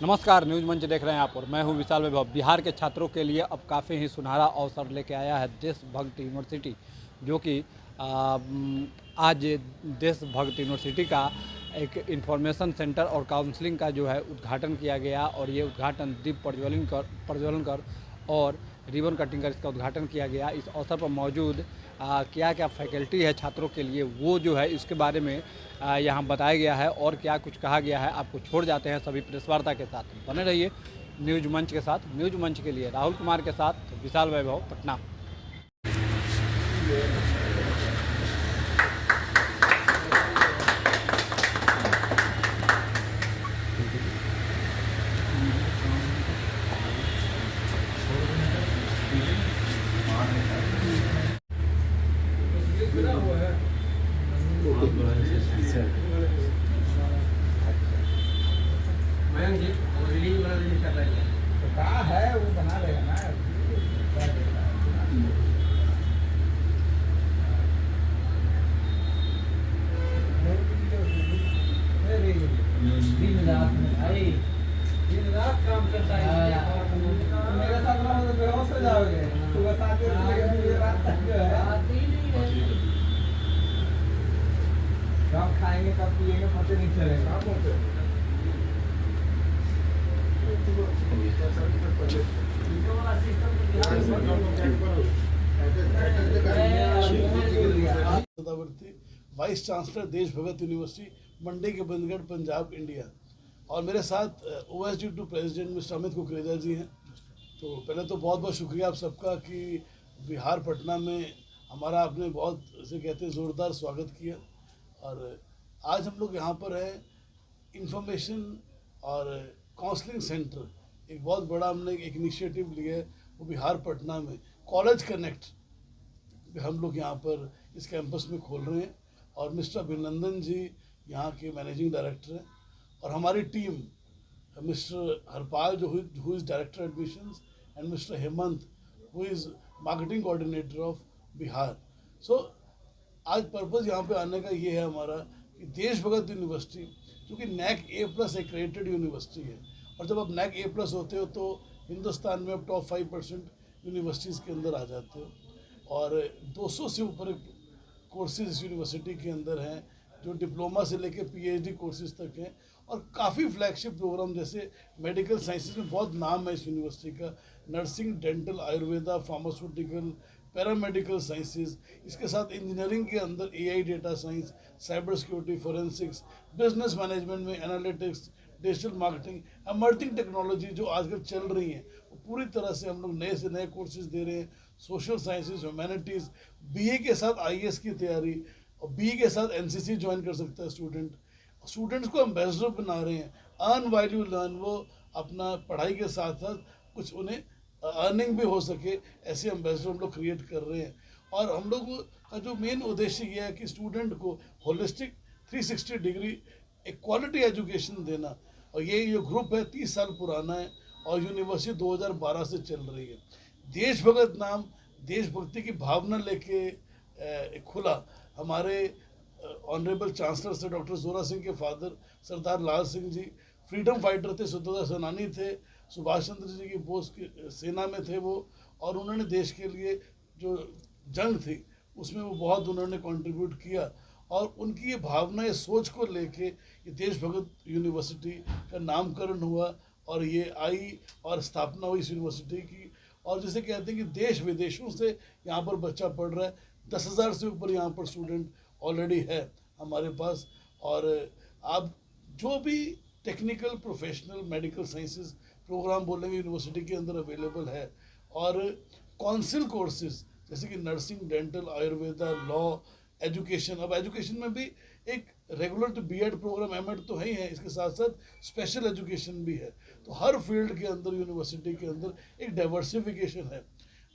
नमस्कार, न्यूज़ मंच देख रहे हैं आप और मैं हूं विशाल वैभव। बिहार के छात्रों के लिए अब काफ़ी ही सुनहरा अवसर लेके आया है देशभक्त यूनिवर्सिटी, जो कि आज देशभक्त यूनिवर्सिटी का एक इंफॉर्मेशन सेंटर और काउंसलिंग का जो है उद्घाटन किया गया और ये उद्घाटन दीप प्रज्वलन कर और रिबन कटिंग कर इसका उद्घाटन किया गया। इस अवसर पर मौजूद क्या क्या फैकल्टी है छात्रों के लिए, वो जो है इसके बारे में यहाँ बताया गया है और क्या कुछ कहा गया है। आपको छोड़ जाते हैं सभी प्रेस वार्ता के साथ, बने रहिए न्यूज़ मंच के साथ। न्यूज़ मंच के लिए राहुल कुमार के साथ विशाल वैभव, पटना। कहाँ है वो बना लेगा ना। दिन रात काम करता है। मेरे साथ रहो तो बेहोश हो जाओगे। सुबह 7 बजे से लेकर रात तक जो है कब खाएंगे कब पिएंगे पता नहीं चलेगा। वाइस चांसलर देश भगत यूनिवर्सिटी मंडी के बंदगढ़ पंजाब इंडिया, और मेरे साथ OSD 2 president mister Amit Kukreja ji हैं। तो पहले तो बहुत बहुत शुक्रिया आप सबका कि बिहार पटना में हमारा आपने बहुत से कहते हैं ज़ोरदार स्वागत किया। और आज हम लोग यहाँ पर हैं इंफॉर्मेशन और काउंसलिंग सेंटर, एक बहुत बड़ा हमने एक इनिशिएटिव लिया है, वो बिहार पटना में कॉलेज कनेक्ट हम लोग यहाँ पर इस कैंपस में खोल रहे हैं। और मिस्टर अभिनंदन जी यहाँ के मैनेजिंग डायरेक्टर हैं, और हमारी टीम मिस्टर हरपाल जो who is director admissions and mister Hemant who is marketing coordinator of Bihar. So आज पर्पज़ यहाँ पे आने का ये है हमारा कि देश भगत यूनिवर्सिटी जो कि NAC A+ एक्रेडिटेड यूनिवर्सिटी है, और जब आप NAC A+ होते हो तो हिंदुस्तान में आप टॉप 5% यूनिवर्सिटीज़ के अंदर आ जाते हो। और 200 से ऊपर कोर्सेज इस यूनिवर्सिटी के अंदर हैं, जो डिप्लोमा से लेकर PhD कोर्सेज तक हैं। और काफ़ी फ्लैगशिप प्रोग्राम जैसे मेडिकल साइंसेज में बहुत नाम है इस यूनिवर्सिटी का, nursing, dental, Ayurveda, pharmaceutical, paramedical sciences. इसके साथ इंजीनियरिंग के अंदर AI, data science, cyber security, forensics, business management में analytics, digital marketing, emerging technology जो आजकल चल रही हैं, वो पूरी तरह से हम लोग नए से नए कोर्सेज दे रहे हैं। सोशल साइंसेज, ह्यूमैनिटीज़, BA के साथ IAS की तैयारी, और BE के साथ NCC ज्वाइन कर सकता है स्टूडेंट्स को एम्बेसडर बना रहे हैं। अर्न वाइल यू लर्न, वो अपना पढ़ाई के साथ साथ कुछ उन्हें अर्निंग भी हो सके, ऐसे एम्बेसडर हम लोग क्रिएट कर रहे हैं। और हम लोग का जो मेन उद्देश्य ये है कि स्टूडेंट को होलिस्टिक 360 डिग्री एक क्वालिटी एजुकेशन देना। और ये जो ग्रुप है 30 साल पुराना है और यूनिवर्सिटी 2012 से चल रही है। देशभगत नाम देशभक्ति की भावना लेके खुला। हमारे ऑनरेबल चांसलर से डॉक्टर जोरा सिंह के फादर सरदार लाल सिंह जी फ्रीडम फाइटर थे, स्वतंत्रता सेनानी थे, सुभाष चंद्र जी की बोस की सेना में थे वो, और उन्होंने देश के लिए जो जंग थी उसमें वो बहुत उन्होंने कंट्रीब्यूट किया। और उनकी ये भावना, ये सोच को लेके ये देशभगत यूनिवर्सिटी का नामकरण हुआ और ये आई और स्थापना हुई इस यूनिवर्सिटी की। और जैसे कहते हैं कि देश विदेशों से यहाँ पर बच्चा पढ़ रहा है, 10,000 से ऊपर यहाँ पर स्टूडेंट ऑलरेडी है हमारे पास। और आप जो भी technical, professional, medical sciences program बोलेंगे यूनिवर्सिटी के अंदर अवेलेबल है। और काउंसिल कोर्सेज जैसे कि nursing, dental, Ayurveda, law, education. अब एजुकेशन में भी एक रेगुलर तो B.Ed प्रोग्राम, M.Ed तो ही है, इसके साथ साथ स्पेशल एजुकेशन भी है। तो हर फील्ड के अंदर यूनिवर्सिटी के अंदर एक डाइवर्सिफिकेशन है।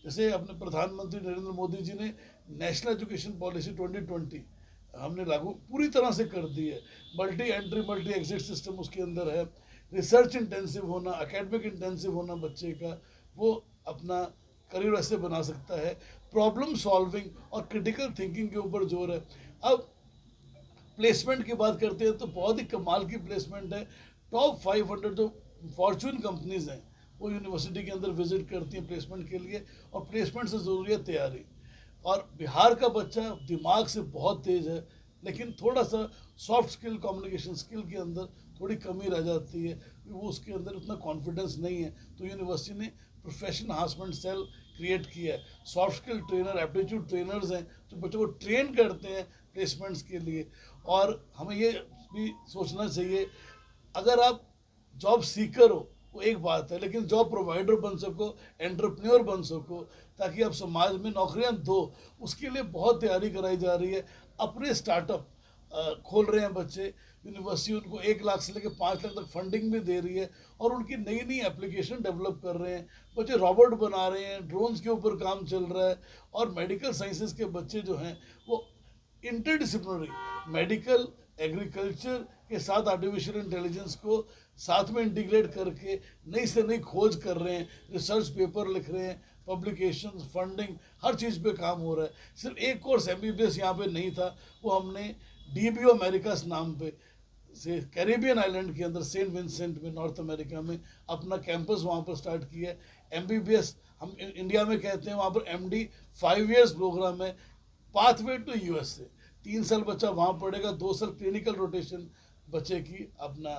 जैसे अपने प्रधानमंत्री नरेंद्र मोदी जी ने नेशनल एजुकेशन पॉलिसी 2020 हमने लागू पूरी तरह से कर दी है। Multi entry multi exit system उसके अंदर है। रिसर्च इंटेंसिव होना, एकेडमिक इंटेंसिव होना बच्चे का, वो अपना करियर वैसे बना सकता है। प्रॉब्लम सॉल्विंग और क्रिटिकल थिंकिंग के ऊपर जोर है। अब प्लेसमेंट की बात करते हैं तो बहुत ही कमाल की प्लेसमेंट है। टॉप 500 जो फॉर्चून कंपनीज हैं वो यूनिवर्सिटी के अंदर विजिट करती हैं प्लेसमेंट के लिए, और प्लेसमेंट से ज़रूरी है तैयारी। और बिहार का बच्चा दिमाग से बहुत तेज़ है, लेकिन थोड़ा सा सॉफ्ट स्किल, कम्युनिकेशन स्किल के अंदर थोड़ी कमी रह जाती है, वो उसके अंदर उतना कॉन्फिडेंस नहीं है। तो यूनिवर्सिटी ने प्रोफेशनल एनहांसमेंट सेल क्रिएट किया है। Soft skill trainer, aptitude trainers हैं जो बच्चों को ट्रेन करते हैं प्लेसमेंट्स के लिए। और हमें ये भी सोचना चाहिए, अगर आप जॉब सीकर हो वो एक बात है, लेकिन जॉब प्रोवाइडर बन सको, एंटरप्रेन्योर बन सको, ताकि आप समाज में नौकरियां दो, उसके लिए बहुत तैयारी कराई जा रही है। अपने स्टार्टअप खोल रहे हैं बच्चे, यूनिवर्सिटी उनको 1 लाख से लेकर 5 लाख तक फंडिंग भी दे रही है, और उनकी नई नई एप्लीकेशन डेवलप कर रहे हैं। बच्चे रोबोट बना रहे हैं, ड्रोन्स के ऊपर काम चल रहा है, और मेडिकल साइंसेज के बच्चे जो हैं वो इंटरडिसिप्लिनरी मेडिकल, एग्रीकल्चर के साथ आर्टिफिशियल इंटेलिजेंस को साथ में इंटीग्रेट करके नई से नई खोज कर रहे हैं, रिसर्च पेपर लिख रहे हैं, पब्लिकेशंस, फंडिंग, हर चीज़ पे काम हो रहा है। सिर्फ एक कोर्स MBBS यहाँ पे नहीं था, वो हमने DBO अमेरिकास नाम पे से कैरिबियन आइलैंड के अंदर सेंट विंसेंट में, नॉर्थ अमेरिका में अपना कैंपस वहाँ पर स्टार्ट किया है। MBBS हम इंडिया में कहते हैं, वहाँ पर MD 5 years प्रोग्राम है, पाथवे टू USA। 3 साल बच्चा वहाँ पढ़ेगा, 2 साल क्लिनिकल रोटेशन बच्चे की अपना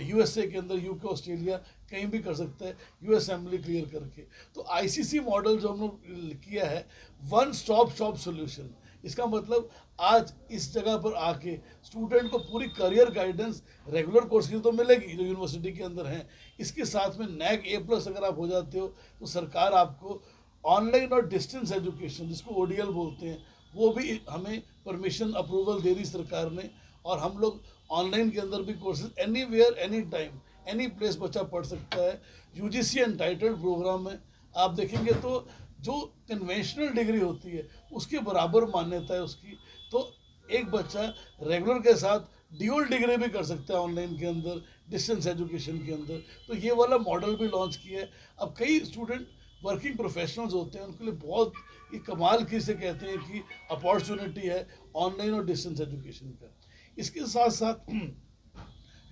USA के अंदर, UK, ऑस्ट्रेलिया कहीं भी कर सकता है, US असेंबली क्लियर करके। तो ICC मॉडल जो हम लोग किया है, वन स्टॉप शॉप सोल्यूशन, इसका मतलब आज इस जगह पर आके स्टूडेंट को पूरी करियर गाइडेंस रेगुलर कोर्स की तो मिलेगी जो यूनिवर्सिटी के अंदर हैं, इसके साथ में NAC A+ अगर आप हो जाते हो तो सरकार आपको ऑनलाइन और डिस्टेंस एजुकेशन, जिसको ODL बोलते हैं, वो भी हमें परमिशन अप्रूवल दे दी सरकार ने। और हम लोग ऑनलाइन के अंदर भी courses anywhere, any time, any place बच्चा पढ़ सकता है। UGC एंटाइटल्ड प्रोग्राम में आप देखेंगे तो जो कन्वेंशनल डिग्री होती है उसके बराबर मान्यता है उसकी। तो एक बच्चा रेगुलर के साथ ड्यूल डिग्री भी कर सकता है ऑनलाइन के अंदर, डिस्टेंस एजुकेशन के अंदर। तो ये वाला मॉडल भी लॉन्च किया है। अब कई स्टूडेंट वर्किंग प्रोफेशनल्स होते हैं, उनके लिए बहुत ये कमाल की से कहते हैं कि अपॉर्चुनिटी है ऑनलाइन और डिस्टेंस एजुकेशन का। इसके साथ साथ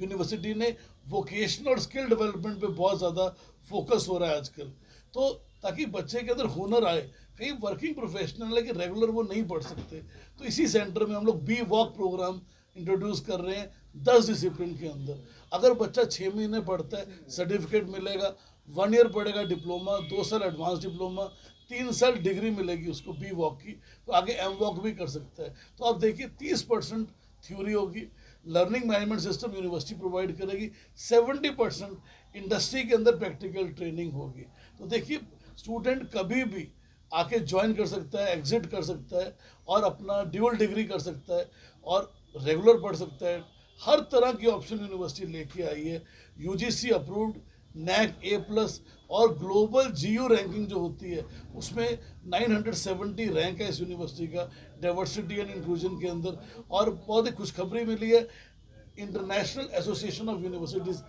यूनिवर्सिटी ने वोकेशनल और स्किल डेवलपमेंट पे बहुत ज़्यादा फोकस हो रहा है आजकल, तो ताकि बच्चे के अंदर हुनर आए। कई वर्किंग प्रोफेशनल है कि रेगुलर वो नहीं पढ़ सकते, तो इसी सेंटर में हम लोग BWalk प्रोग्राम इंट्रोड्यूस कर रहे हैं 10 डिसिप्लिन के अंदर। अगर बच्चा 6 महीने पढ़ता है सर्टिफिकेट मिलेगा, 1 year पढ़ेगा डिप्लोमा, 2 साल एडवांस डिप्लोमा, 3 साल डिग्री मिलेगी उसको BWalk की, तो आगे MWalk भी कर सकता है। तो आप देखिए 30% थ्योरी होगी, learning management system university provide करेगी, 70% इंडस्ट्री के अंदर प्रैक्टिकल ट्रेनिंग होगी। तो देखिए स्टूडेंट कभी भी आके ज्वाइन कर सकता है, एग्जिट कर सकता है, और अपना ड्यूल डिग्री कर सकता है, और रेगुलर पढ़ सकता है। हर तरह की ऑप्शन यूनिवर्सिटी लेके आई है। UGC अप्रूव्ड, NAC A+ और ग्लोबल GU रैंकिंग जो होती है उसमें 970 रैंक है इस यूनिवर्सिटी का डाइवर्सिटी एंड इंक्लूजन के अंदर। और बहुत ही खुशखबरी मिली है, इंटरनेशनल एसोसिएशन ऑफ यूनिवर्सिटीज़